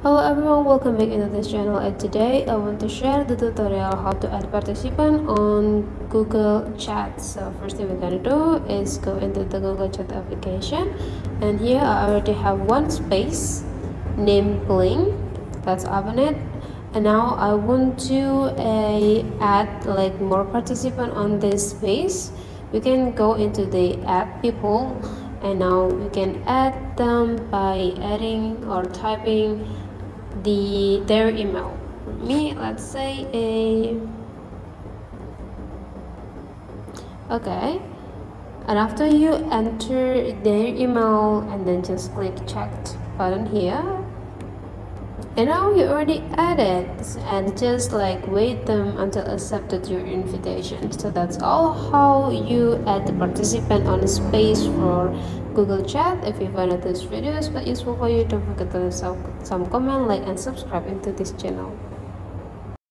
Hello everyone, welcome back into this channel, and today I want to share the tutorial how to add participant on Google Chat. So first thing we're gonna do is go into the Google Chat application, and here I already have one space named Blink. Let's open it, and now I want to add like more participant on this space. We can go into the add people, and now we can add them by adding or typing their email. For me, let's say okay, and after you enter their email and then just click checked button here, and now you already added, and just like wait them until accepted your invitation. So that's all how you add the participant on a space for Google Chat. If you found this video is quite useful for you, don't forget to leave some comment, like, and subscribe into this channel.